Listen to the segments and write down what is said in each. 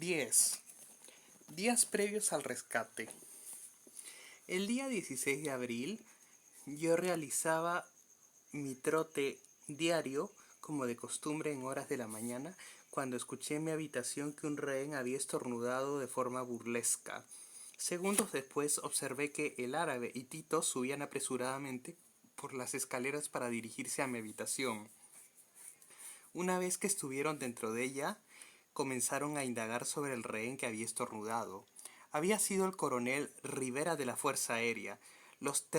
10. Días previos al rescate. El día 16 de abril yo realizaba mi trote diario, como de costumbre en horas de la mañana, cuando escuché en mi habitación que un rehén había estornudado de forma burlesca. Segundos después observé que el árabe y Tito subían apresuradamente por las escaleras para dirigirse a mi habitación. Una vez que estuvieron dentro de ella, comenzaron a indagar sobre el rehén que había estornudado. Había sido el coronel Rivera de la Fuerza Aérea. Los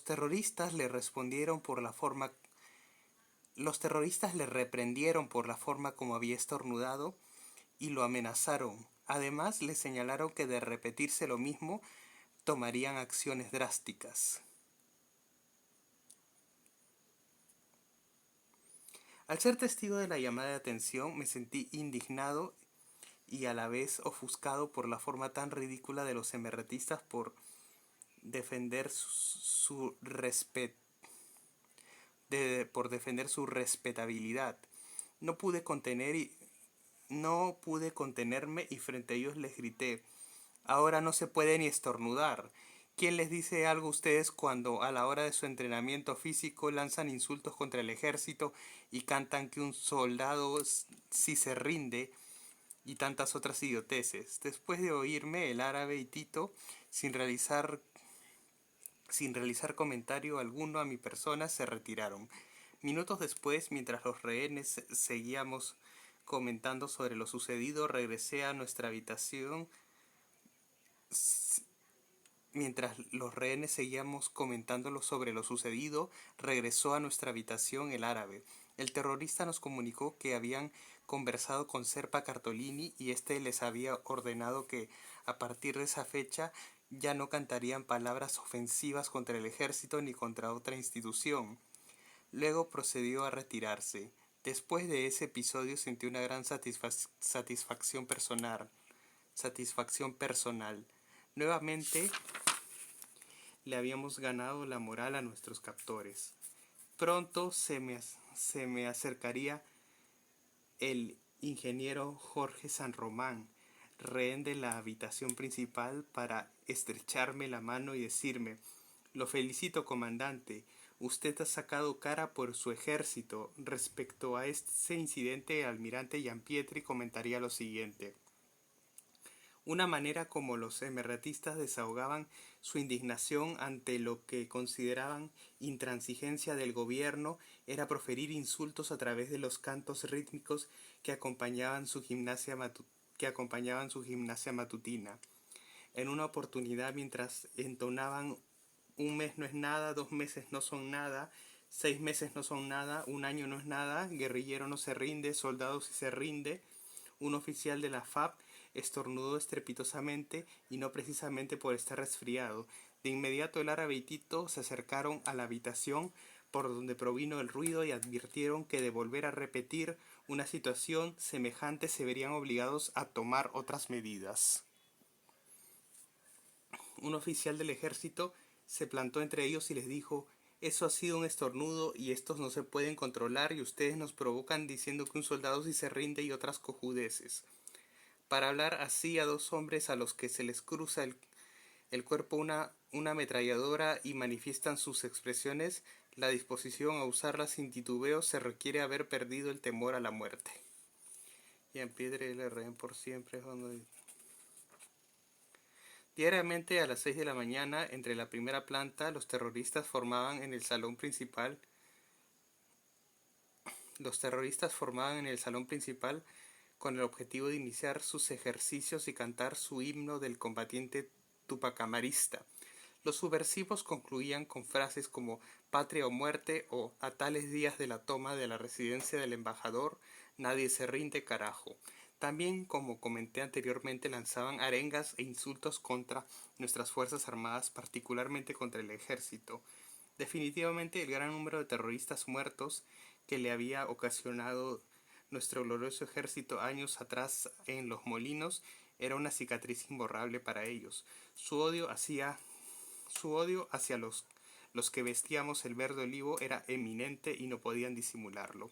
terroristas le reprendieron por la forma como había estornudado y lo amenazaron. Además, le señalaron que de repetirse lo mismo, tomarían acciones drásticas. Al ser testigo de la llamada de atención, me sentí indignado y a la vez ofuscado por la forma tan ridícula de los emerretistas por defender su respetabilidad. No pude contenerme y frente a ellos les grité: ahora no se puede ni estornudar. ¿Quién les dice algo a ustedes cuando a la hora de su entrenamiento físico lanzan insultos contra el ejército y cantan que un soldado si se rinde y tantas otras idioteces? Después de oírme, el árabe y Tito, sin realizar comentario alguno a mi persona, se retiraron. Minutos después, mientras los rehenes seguíamos comentando sobre lo sucedido, regresé a nuestra habitación. Regresó a nuestra habitación el árabe. El terrorista nos comunicó que habían conversado con Serpa Cartolini y éste les había ordenado que, a partir de esa fecha, ya no cantarían palabras ofensivas contra el ejército ni contra otra institución. Luego procedió a retirarse. Después de ese episodio sentí una gran satisfacción personal. Nuevamente le habíamos ganado la moral a nuestros captores. Pronto se me acercaría el ingeniero Jorge San Román, rehén de la habitación principal, para estrecharme la mano y decirme: lo felicito, comandante, usted ha sacado cara por su ejército. Respecto a este incidente, el almirante Gianpietri comentaría lo siguiente: una manera como los emerretistas desahogaban su indignación ante lo que consideraban intransigencia del gobierno era proferir insultos a través de los cantos rítmicos que acompañaban su gimnasia matutina. En una oportunidad, mientras entonaban: un mes no es nada, 2 meses no son nada, 6 meses no son nada, un año no es nada, guerrillero no se rinde, soldado sí se rinde, un oficial de la FAP estornudó estrepitosamente, y no precisamente por estar resfriado. De inmediato el árabe y Tito se acercaron a la habitación por donde provino el ruido y advirtieron que de volver a repetir una situación semejante se verían obligados a tomar otras medidas. Un oficial del ejército se plantó entre ellos y les dijo: eso ha sido un estornudo y estos no se pueden controlar, y ustedes nos provocan diciendo que un soldado sí se rinde y otras cojudeces. Para hablar así a dos hombres a los que se les cruza el cuerpo una ametralladora y manifiestan sus expresiones la disposición a usarla sin titubeo, se requiere haber perdido el temor a la muerte. Gianpietri el rehén por siempre. Diariamente a las 6 de la mañana, entre la primera planta, los terroristas formaban en el salón principal con el objetivo de iniciar sus ejercicios y cantar su himno del combatiente tupacamarista. Los subversivos concluían con frases como patria o muerte, o a tales días de la toma de la residencia del embajador, nadie se rinde, carajo. También, como comenté anteriormente, lanzaban arengas e insultos contra nuestras fuerzas armadas, particularmente contra el ejército. Definitivamente, el gran número de terroristas muertos que le había ocasionado nuestro glorioso ejército años atrás en Los Molinos era una cicatriz imborrable para ellos. Su odio hacia los que vestíamos el verde olivo era eminente y no podían disimularlo.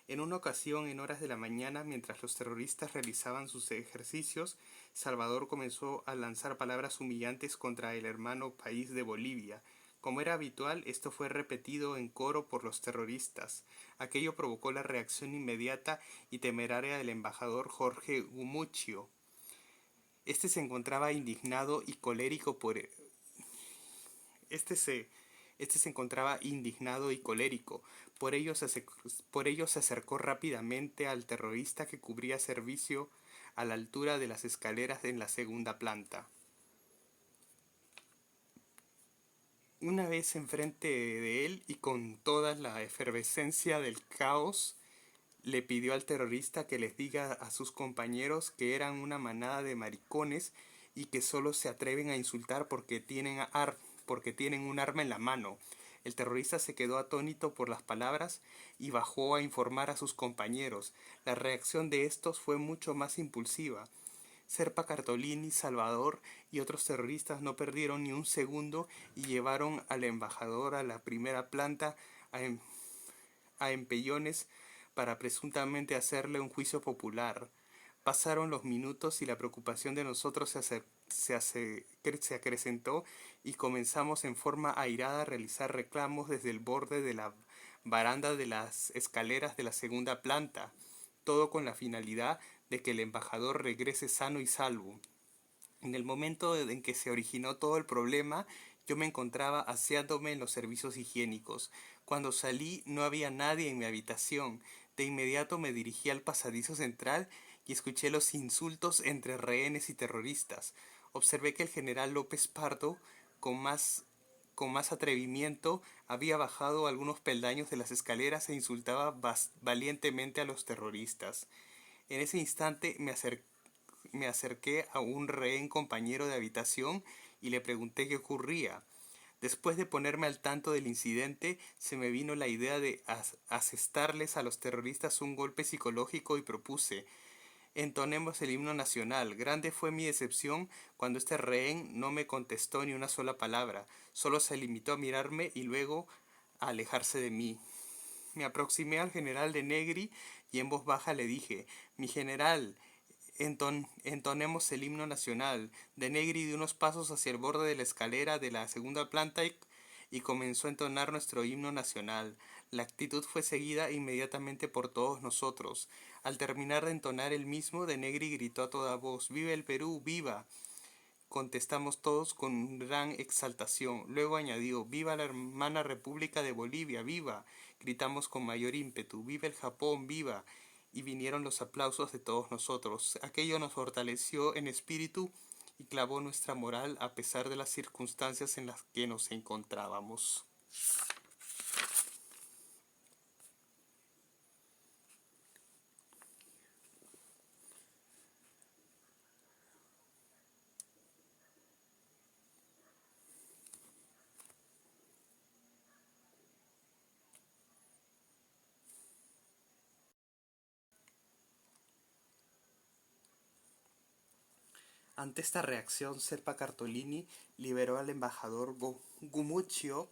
En una ocasión, en horas de la mañana, mientras los terroristas realizaban sus ejercicios, Salvador comenzó a lanzar palabras humillantes contra el hermano país de Bolivia. Como era habitual, esto fue repetido en coro por los terroristas. Aquello provocó la reacción inmediata y temeraria del embajador Jorge Gumucio. Este se encontraba indignado y colérico por este se Este se encontraba indignado y colérico. Por ello se acercó rápidamente al terrorista que cubría servicio a la altura de las escaleras en la segunda planta. Una vez enfrente de él y con toda la efervescencia del caos, le pidió al terrorista que les diga a sus compañeros que eran una manada de maricones y que solo se atreven a insultar porque tienen un arma en la mano. El terrorista se quedó atónito por las palabras y bajó a informar a sus compañeros. La reacción de estos fue mucho más impulsiva. Serpa Cartolini, Salvador y otros terroristas no perdieron ni un segundo y llevaron al embajador a la primera planta a, em- a empellones para presuntamente hacerle un juicio popular. Pasaron los minutos y la preocupación de nosotros se acrecentó y comenzamos en forma airada a realizar reclamos desde el borde de la baranda de las escaleras de la segunda planta, todo con la finalidad de que el embajador regrese sano y salvo. En el momento en que se originó todo el problema, yo me encontraba aseándome en los servicios higiénicos. Cuando salí no había nadie en mi habitación. De inmediato me dirigí al pasadizo central y escuché los insultos entre rehenes y terroristas. Observé que el general López Pardo, con más, con más atrevimiento, había bajado algunos peldaños de las escaleras e insultaba valientemente a los terroristas. En ese instante me acerqué a un rehén compañero de habitación y le pregunté qué ocurría. Después de ponerme al tanto del incidente, se me vino la idea de asestarles a los terroristas un golpe psicológico y propuse: entonemos el himno nacional. Grande fue mi decepción cuando este rehén no me contestó ni una sola palabra, solo se limitó a mirarme y luego a alejarse de mí. Me aproximé al general de Negri y en voz baja le dije: mi general, entonemos el himno nacional. De Negri dio unos pasos hacia el borde de la escalera de la segunda planta y comenzó a entonar nuestro himno nacional. La actitud fue seguida inmediatamente por todos nosotros. Al terminar de entonar el mismo, De Negri gritó a toda voz: ¡Viva el Perú! ¡Viva! Contestamos todos con gran exaltación. Luego añadió: ¡Viva la hermana República de Bolivia! ¡Viva! Gritamos con mayor ímpetu: ¡Viva el Japón! ¡Viva! Y vinieron los aplausos de todos nosotros. Aquello nos fortaleció en espíritu y clavó nuestra moral a pesar de las circunstancias en las que nos encontrábamos. Ante esta reacción, Serpa Cartolini liberó al embajador Gumuccio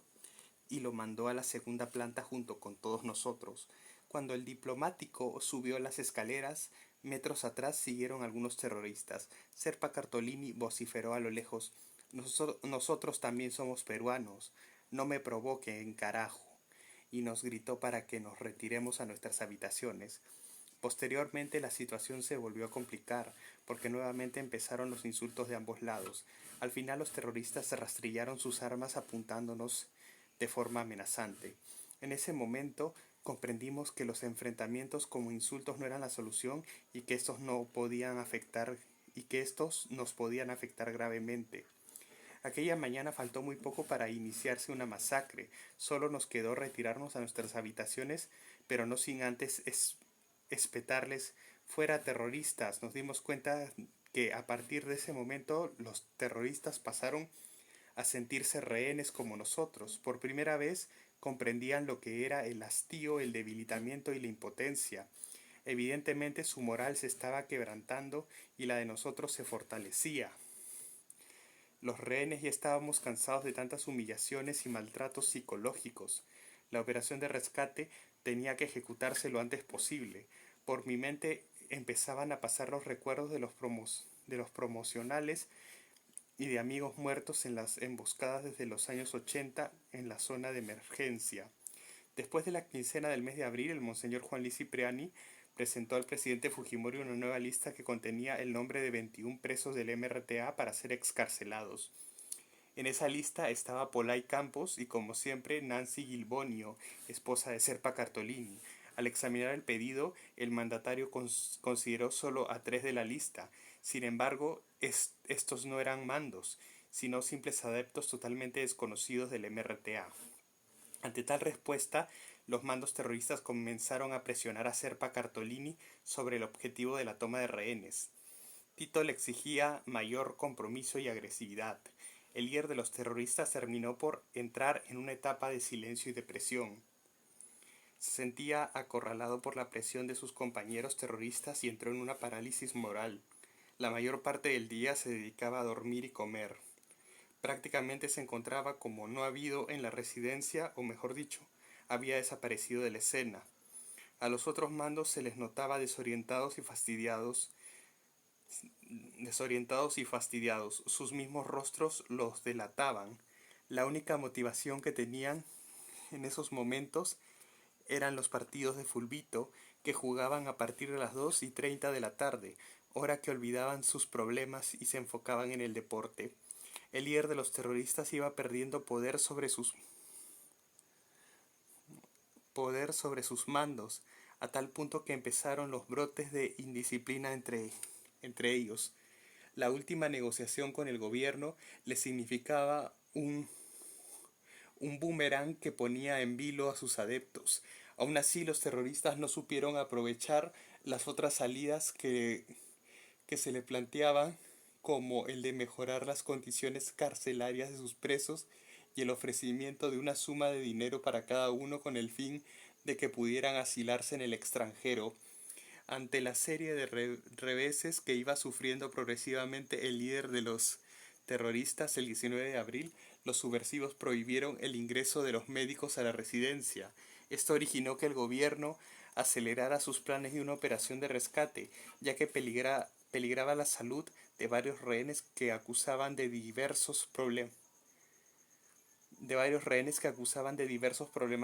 y lo mandó a la segunda planta junto con todos nosotros. Cuando el diplomático subió las escaleras, metros atrás siguieron algunos terroristas. Serpa Cartolini vociferó a lo lejos: nosotros también somos peruanos, no me provoquen, carajo. Y nos gritó para que nos retiremos a nuestras habitaciones. Posteriormente la situación se volvió a complicar, porque nuevamente empezaron los insultos de ambos lados. Al final los terroristas rastrillaron sus armas apuntándonos de forma amenazante. En ese momento comprendimos que los enfrentamientos como insultos no eran la solución y que estos nos podían afectar gravemente. Aquella mañana faltó muy poco para iniciarse una masacre. Solo nos quedó retirarnos a nuestras habitaciones, pero no sin antes espetarles: fuera terroristas. Nos dimos cuenta que a partir de ese momento los terroristas pasaron a sentirse rehenes como nosotros. Por primera vez comprendían lo que era el hastío, el debilitamiento y la impotencia. Evidentemente su moral se estaba quebrantando y la de nosotros se fortalecía. Los rehenes ya estábamos cansados de tantas humillaciones y maltratos psicológicos. La operación de rescate tenía que ejecutarse lo antes posible. Por mi mente empezaban a pasar los recuerdos de los promocionales y de amigos muertos en las emboscadas desde los años 80 en la zona de emergencia. Después de la quincena del mes de abril, el monseñor Juan Luis Cipriani presentó al presidente Fujimori una nueva lista que contenía el nombre de 21 presos del MRTA para ser excarcelados. En esa lista estaba Polay Campos y, como siempre, Nancy Gilbonio, esposa de Serpa Cartolini. Al examinar el pedido, el mandatario consideró solo a 3 de la lista. Sin embargo, estos no eran mandos, sino simples adeptos totalmente desconocidos del MRTA. Ante tal respuesta, los mandos terroristas comenzaron a presionar a Serpa Cartolini sobre el objetivo de la toma de rehenes. Tito le exigía mayor compromiso y agresividad. El líder de los terroristas terminó por entrar en una etapa de silencio y depresión. Se sentía acorralado por la presión de sus compañeros terroristas y entró en una parálisis moral. La mayor parte del día se dedicaba a dormir y comer. Prácticamente se encontraba como no habido en la residencia, o mejor dicho, había desaparecido de la escena. A los otros mandos se les notaba desorientados y fastidiados. Sus mismos rostros los delataban. La única motivación que tenían en esos momentos eran los partidos de fulbito que jugaban a partir de las 2:30 de la tarde, hora que olvidaban sus problemas y se enfocaban en el deporte. El líder de los terroristas iba perdiendo poder sobre sus mandos, a tal punto que empezaron los brotes de indisciplina entre ellos. La última negociación con el gobierno le significaba un boomerang que ponía en vilo a sus adeptos. Aún así, los terroristas no supieron aprovechar las otras salidas que se le planteaban, como el de mejorar las condiciones carcelarias de sus presos y el ofrecimiento de una suma de dinero para cada uno con el fin de que pudieran asilarse en el extranjero. Ante la serie de reveses que iba sufriendo progresivamente el líder de los terroristas, el 19 de abril, los subversivos prohibieron el ingreso de los médicos a la residencia. Esto originó que el gobierno acelerara sus planes de una operación de rescate, ya que peligraba la salud de varios rehenes que acusaban de diversos problemas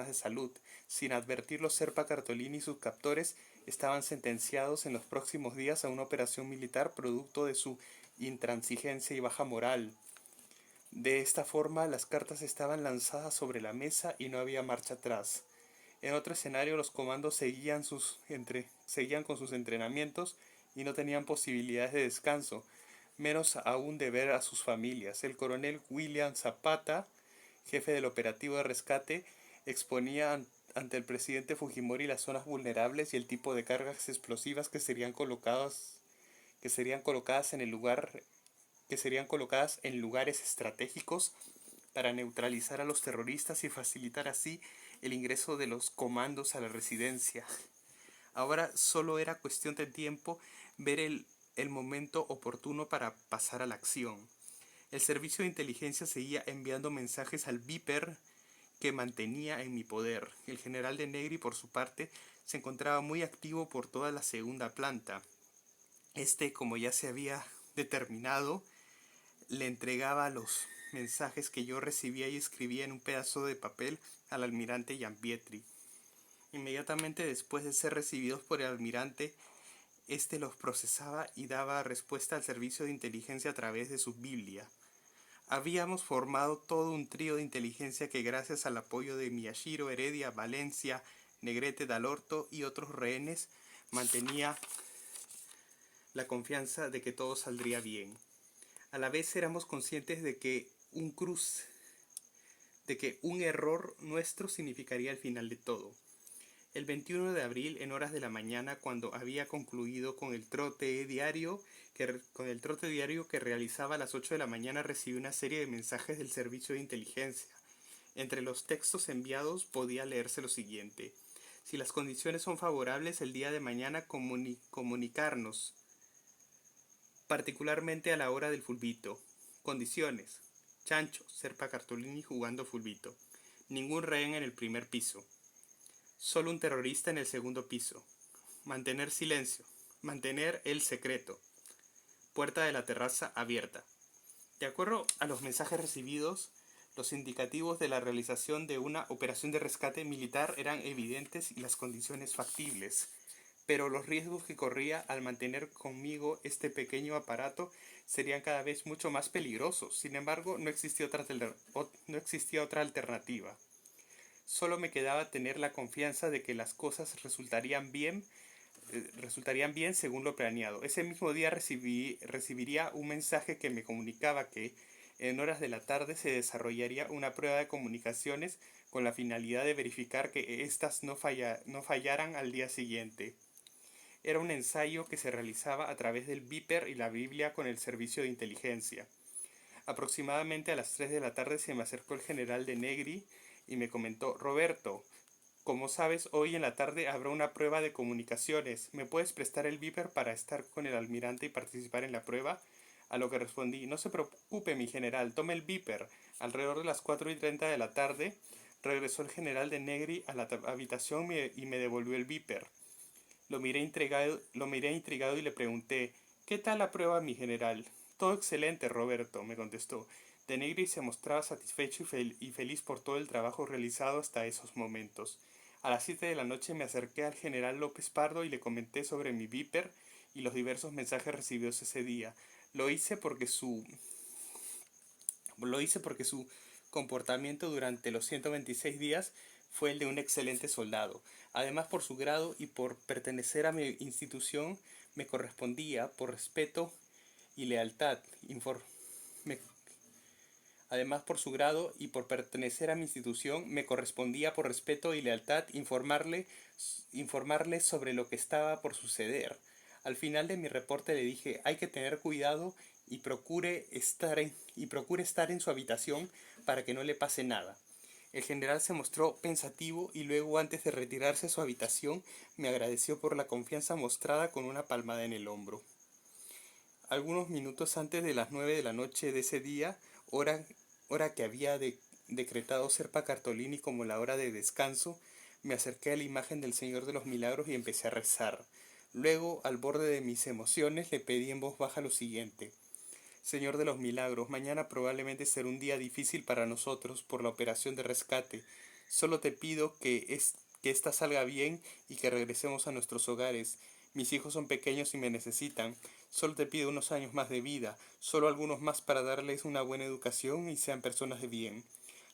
de salud. Sin advertirlo, Serpa Cartolini y sus captores estaban sentenciados en los próximos días a una operación militar producto de su intransigencia y baja moral. De esta forma, las cartas estaban lanzadas sobre la mesa y no había marcha atrás. En otro escenario, los comandos seguían con sus entrenamientos y no tenían posibilidades de descanso, menos aún de ver a sus familias. El coronel William Zapata, jefe del operativo de rescate, exponía ante el presidente Fujimori las zonas vulnerables y el tipo de cargas explosivas que serían colocadas en lugares estratégicos para neutralizar a los terroristas y facilitar así el ingreso de los comandos a la residencia. Ahora solo era cuestión de tiempo ver el momento oportuno para pasar a la acción. El servicio de inteligencia seguía enviando mensajes al Viper que mantenía en mi poder. El general de Negri, por su parte, se encontraba muy activo por toda la segunda planta. Como ya se había determinado, le entregaba los mensajes que yo recibía y escribía en un pedazo de papel al almirante Giampietri. Inmediatamente después de ser recibidos por el almirante, los procesaba y daba respuesta al servicio de inteligencia a través de su Biblia. Habíamos formado todo un trío de inteligencia que, gracias al apoyo de Miyashiro, Heredia, Valencia, Negrete, Dalorto y otros rehenes, mantenía la confianza de que todo saldría bien. A la vez éramos conscientes de que un error nuestro significaría el final de todo. El 21 de abril, en horas de la mañana, cuando había concluido con el trote diario que realizaba a las 8 de la mañana, recibí una serie de mensajes del servicio de inteligencia. Entre los textos enviados podía leerse lo siguiente: si las condiciones son favorables, el día de mañana comunicarnos, particularmente a la hora del fulbito. Condiciones: Chancho, Serpa Cartolini jugando fulbito. Ningún rehén en el primer piso. Solo un terrorista en el segundo piso. Mantener silencio. Mantener el secreto. Puerta de la terraza abierta. De acuerdo a los mensajes recibidos, los indicativos de la realización de una operación de rescate militar eran evidentes y las condiciones factibles, pero los riesgos que corría al mantener conmigo este pequeño aparato serían cada vez mucho más peligrosos. Sin embargo, no existía otra alternativa. Solo me quedaba tener la confianza de que las cosas resultarían bien según lo planeado. Ese mismo día recibiría un mensaje que me comunicaba que en horas de la tarde se desarrollaría una prueba de comunicaciones con la finalidad de verificar que éstas no fallaran al día siguiente. Era un ensayo que se realizaba a través del Viper y la Biblia con el servicio de inteligencia. Aproximadamente a las 3 de la tarde se me acercó el general de Negri y me comentó: Roberto, como sabes, hoy en la tarde habrá una prueba de comunicaciones. ¿Me puedes prestar el Viper para estar con el almirante y participar en la prueba? A lo que respondí: no se preocupe, mi general, tome el Viper. Alrededor de las 4:30 de la tarde regresó el general de Negri a la habitación y me devolvió el Viper. Lo miré intrigado y le pregunté: ¿qué tal la prueba, mi general? Todo excelente, Roberto, me contestó. De Negri se mostraba satisfecho y feliz por todo el trabajo realizado hasta esos momentos. A las 7 de la noche me acerqué al general López Pardo y le comenté sobre mi Viper y los diversos mensajes recibidos ese día. Lo hice porque su comportamiento durante los 126 días fue el de un excelente soldado. Además, por su grado y por pertenecer a mi institución, me correspondía, por respeto y lealtad, Además, por su grado y por pertenecer a mi institución, me correspondía por respeto y lealtad informarle sobre lo que estaba por suceder. Al final de mi reporte le dije: hay que tener cuidado y procure estar en su habitación para que no le pase nada. El general se mostró pensativo y luego, antes de retirarse a su habitación, me agradeció por la confianza mostrada con una palmada en el hombro. Algunos minutos antes de las 9 de la noche de ese día, hora que había decretado Serpa Cartolini como la hora de descanso, me acerqué a la imagen del Señor de los Milagros y empecé a rezar. Luego, al borde de mis emociones, le pedí en voz baja lo siguiente: Señor de los Milagros, mañana probablemente será un día difícil para nosotros por la operación de rescate. Solo te pido que esta salga bien y que regresemos a nuestros hogares. Mis hijos son pequeños y me necesitan. Solo te pido unos años más de vida, solo algunos más para darles una buena educación y sean personas de bien.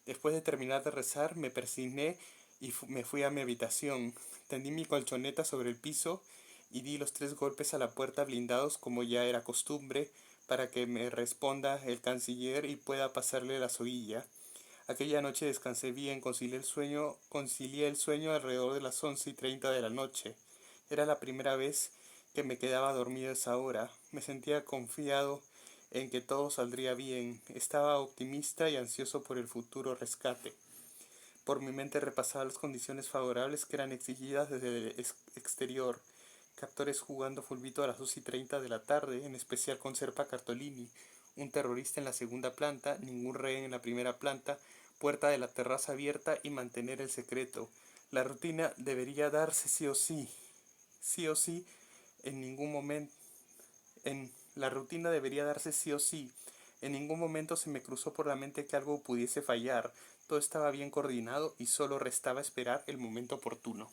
Después de terminar de rezar, me persigné y me fui a mi habitación. Tendí mi colchoneta sobre el piso y di los 3 golpes a la puerta blindados como ya era costumbre, para que me responda el canciller y pueda pasarle la soguilla. Aquella noche descansé bien, concilié el sueño alrededor de las 11:30 de la noche. Era la primera vez que me quedaba dormido a esa hora. Me sentía confiado en que todo saldría bien. Estaba optimista y ansioso por el futuro rescate. Por mi mente repasaba las condiciones favorables que eran exigidas desde el exterior. Captores jugando fulbito a las 2:30 de la tarde, en especial con Serpa Cartolini, un terrorista en la segunda planta, ningún rehén en la primera planta, puerta de la terraza abierta y mantener el secreto. La rutina debería darse sí o sí, en ningún momento, la rutina debería darse sí o sí. En ningún momento se me cruzó por la mente que algo pudiese fallar. Todo estaba bien coordinado y solo restaba esperar el momento oportuno.